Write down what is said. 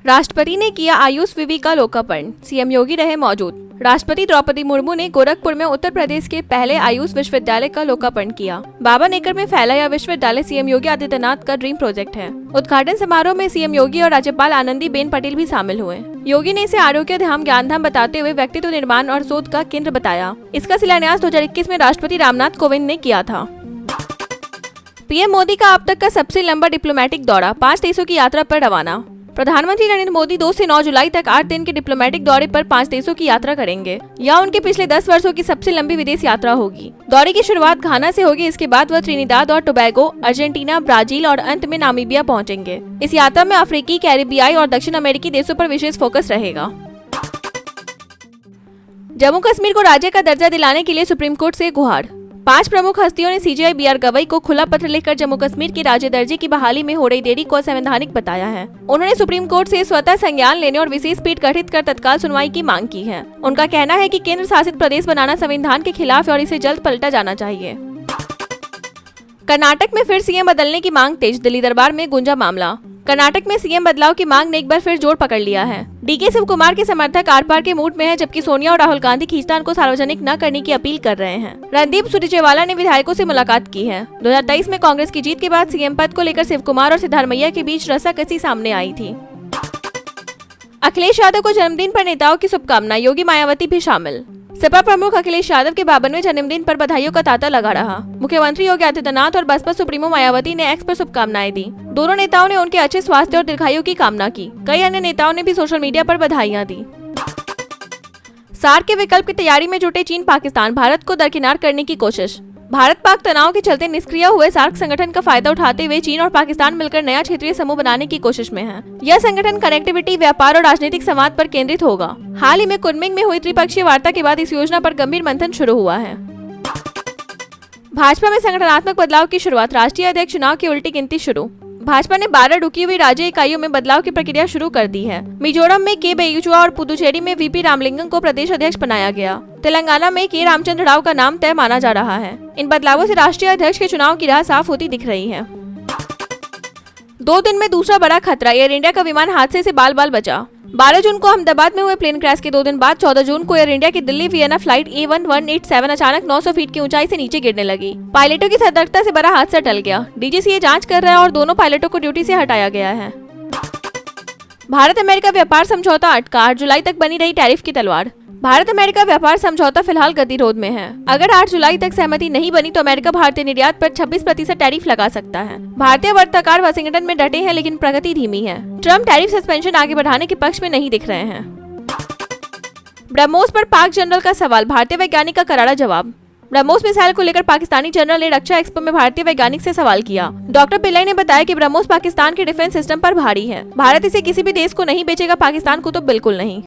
राष्ट्रपति ने किया आयुष विवि का लोकार्पण, सीएम योगी रहे मौजूद। राष्ट्रपति द्रौपदी मुर्मू ने गोरखपुर में उत्तर प्रदेश के पहले आयुष विश्वविद्यालय का लोकार्पण किया। 52 एकड़ में फैला यह विश्वविद्यालय सीएम योगी आदित्यनाथ का ड्रीम प्रोजेक्ट है। उद्घाटन समारोह में सीएम योगी और राज्यपाल आनंदीबेन पटेल भी शामिल हुए। योगी ने इसे आरोग्य धाम ज्ञान धाम बताते हुए व्यक्तित्व निर्माण और शोध का केंद्र बताया। इसका शिलान्यास 2021 में राष्ट्रपति रामनाथ कोविंद ने किया था। पीएम मोदी का अब तक का सबसे लंबा डिप्लोमेटिक दौरा, 5 देशों की यात्रा पर रवाना। प्रधानमंत्री नरेंद्र मोदी 2 से 9 जुलाई तक 8 दिन के डिप्लोमेटिक दौरे पर 5 देशों की यात्रा करेंगे। यह उनके पिछले 10 वर्षों की सबसे लंबी विदेश यात्रा होगी। दौरे की शुरुआत घाना से होगी। इसके बाद वह त्रिनिदाद और टोबैगो, अर्जेंटीना, ब्राजील और अंत में नामीबिया पहुंचेंगे। इस यात्रा में अफ्रीकी, कैरिबियाई और दक्षिण अमेरिकी देशों पर विशेष फोकस रहेगा। जम्मू कश्मीर को राज्य का दर्जा दिलाने के लिए सुप्रीम कोर्ट से गुहार। 5 प्रमुख हस्तियों ने सीजेआई बीआर गवई को खुला पत्र लिखकर जम्मू कश्मीर की राज्य दर्जे की बहाली में हो रही देरी को असंवैधानिक बताया है। उन्होंने सुप्रीम कोर्ट से स्वतः संज्ञान लेने और विशेष पीठ गठित कर तत्काल सुनवाई की मांग की है। उनका कहना है कि केंद्र शासित प्रदेश बनाना संविधान के खिलाफ है और इसे जल्द पलटा जाना चाहिए। कर्नाटक में फिर सीएम बदलने की मांग तेज, दिल्ली दरबार में गूंजा मामला। कर्नाटक में सीएम बदलाव की मांग ने एक बार फिर जोर पकड़ लिया है। डीके शिव कुमार के समर्थक आर पार के मूड में है, जबकि सोनिया और राहुल गांधी खींचतान को सार्वजनिक न करने की अपील कर रहे हैं। रणदीप सुरजेवाला ने विधायकों से मुलाकात की है। 2023 में कांग्रेस की जीत के बाद सीएम पद को लेकर शिव कुमार और सिद्धारमैया के बीच रस्साकसी सामने आई थी। अखिलेश यादव को जन्मदिन पर नेताओं की शुभकामना, योगी मायावती भी शामिल। सपा प्रमुख अखिलेश यादव के 52वें जन्मदिन पर बधाइयों का तांता लगा रहा। मुख्यमंत्री योगी आदित्यनाथ और बसपा सुप्रीमो मायावती ने एक्स पर शुभकामनाएं दी। दोनों नेताओं ने उनके अच्छे स्वास्थ्य और दीर्घायु की कामना की। कई अन्य नेताओं ने भी सोशल मीडिया पर बधाइयां दी। सार्क के विकल्प की तैयारी में जुटे चीन पाकिस्तान, भारत को दरकिनार करने की कोशिश। भारत पाक तनाव के चलते निष्क्रिय हुए सार्क संगठन का फायदा उठाते हुए चीन और पाकिस्तान मिलकर नया क्षेत्रीय समूह बनाने की कोशिश में है। यह संगठन कनेक्टिविटी, व्यापार और राजनीतिक संवाद पर केंद्रित होगा। हाल ही में कुनमिंग में हुई त्रिपक्षीय वार्ता के बाद इस योजना पर गंभीर मंथन शुरू हुआ है। भाजपा में संगठनात्मक बदलाव की शुरुआत, राष्ट्रीय अध्यक्ष चुनाव की उल्टी गिनती शुरू। भाजपा ने 12 रुकी हुई राज्य इकाइयों में बदलाव की प्रक्रिया शुरू कर दी है। मिजोरम में के बेयुचुआ और पुदुचेरी में वीपी रामलिंगम को प्रदेश अध्यक्ष बनाया गया। तेलंगाना में के रामचंद्र राव का नाम तय माना जा रहा है। इन बदलावों से राष्ट्रीय अध्यक्ष के चुनाव की राह साफ होती दिख रही है। 2 दिन में दूसरा बड़ा खतरा, एयर इंडिया का विमान हादसे से बाल बाल बचा। 12 जून को अहमदाबाद में हुए प्लेन क्रैश के 2 दिन बाद 14 जून को एयर इंडिया की दिल्ली वियना फ्लाइट A1187 अचानक 900 फीट की ऊंचाई से नीचे गिरने लगी। पायलटों की सतर्कता से बड़ा हादसा टल गया। डीजीसीए जांच कर रहा है और दोनों पायलटों को ड्यूटी से हटाया गया है। भारत अमेरिका व्यापार समझौता अटका, 8 जुलाई तक बनी रही टैरिफ की तलवार। भारत अमेरिका व्यापार समझौता फिलहाल गतिरोध में है। अगर 8 जुलाई तक सहमति नहीं बनी तो अमेरिका भारतीय निर्यात पर 26% टैरिफ लगा सकता है। भारतीय वार्ताकार वाशिंगटन में डटे हैं, लेकिन प्रगति धीमी है। ट्रम्प टैरिफ सस्पेंशन आगे बढ़ाने के पक्ष में नहीं दिख रहे हैं। ब्रह्मोस पर पाक जनरल का सवाल, भारतीय वैज्ञानिक का करारा जवाब। ब्रह्मोस मिसाइल को लेकर पाकिस्तानी जनरल ने रक्षा एक्सपो में भारतीय वैज्ञानिक से सवाल किया। डॉक्टर पिल्लाई ने बताया कि ब्रह्मोस पाकिस्तान के डिफेंस सिस्टम पर भारी है। भारत इसे किसी भी देश को नहीं बेचेगा, पाकिस्तान को तो बिल्कुल नहीं।